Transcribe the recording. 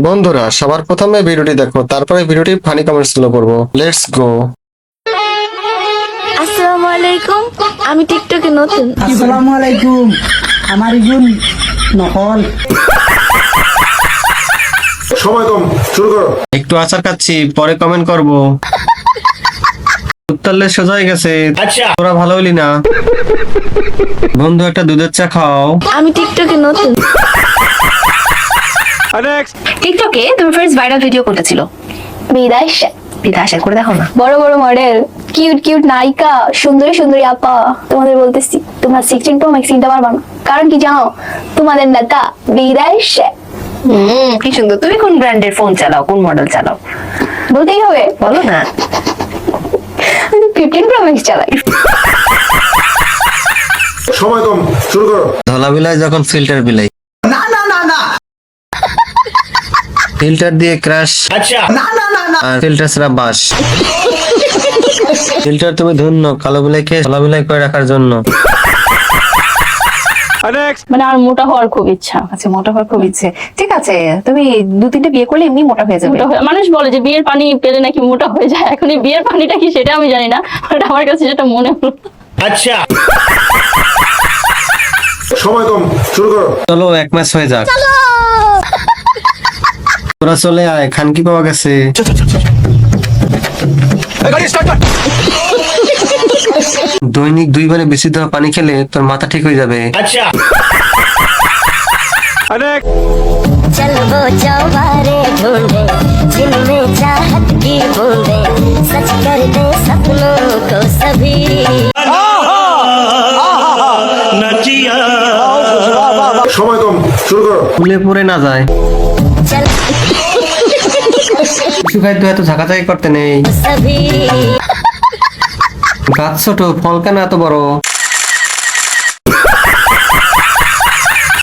বন্ধুরা সবার প্রথমে ভিডিওটি দেখো, তারপরে ভিডিওটি ফানি কমেন্টস গুলো করবো। Let's go. আসসালামু আলাইকুম, আমি টিকটকে নতুন। আসসালামু আলাইকুম, আমার একজন নকল। সময় কম, শুরু করো। একটু আচার খাচ্ছি, পরে কমেন্ট করবো। উত্তরলে সোজা হয়ে গেছে, তোরা ভালো হইলি না। বন্ধু একটা দুধের চা খাও। আমি টিকটকে নতুন। টিকটকে তুমি ফার্স্ট ভাইরাল ভিডিও কোনটা ছিল? বিদায় বিদায় করে দেখো না। বড় বড় মডেল, কিউট কিউট নায়িকা, সুন্দরী সুন্দরী আপা, তোমাদের বলতেছি তোমরা 16 Pro Max কিনতে পারবা না। কারণ কি জানো? তোমাদের নেতা বিদায় কি সুন্দর। তুমি কোন ব্র্যান্ডের ফোন চালাও, কোন মডেল চালাও? বলতেই হবে, বলো না। আমি 15 Pro Max চালাই। সময় কম, শুরু করো। ধলা বিলাই যখন ফিল্টার বিলাই, না না না না ফিল্টার দিয়ে ক্রাশ, না না না না আর ফিল্টার ছাড়া বাস। ফিল্টার তুমি ধন্য কালো বিলাইকে ধলা বিলাই করে রাখার জন্য। মানে আর মোটা হওয়ার খুব ইচ্ছা। আচ্ছা, মোটা হওয়ার খুব ইচ্ছে। ঠিক আছে, তুমি 2-3টে বিয়ে করলে এমনি মোটা হয়ে যাবে। মানুষ বলে যে বিয়ের পানি পেলে নাকি মোটা হয়ে যায়। এখন এই বিয়ের পানিটা কি সেটা আমি জানি না, বাট আমার কাছে যেটা মনে হলো। সময় কম, শুরু করো। চলো এক ম্যাচ হয়ে যাক। তোরা চলে আয়, খানকি পাওয়া গেছে। দৈনিক 2 বারে বেশি দেওয়া পানি খেলে তোর মাথা ঠিক হয়ে যাবে। चल वो चौबारे ढूंढे जिनमें चाहत की बूंदे सच कर दे सपनों को सभी। সময় কম, শুরু করো। ফুলে পড়ে না যায়। चल কিছু খাদ্য এত ঝাঁকাঝাঁকি করতে নেই। सभी গাছ ছোট, ফল কেন এত বড়?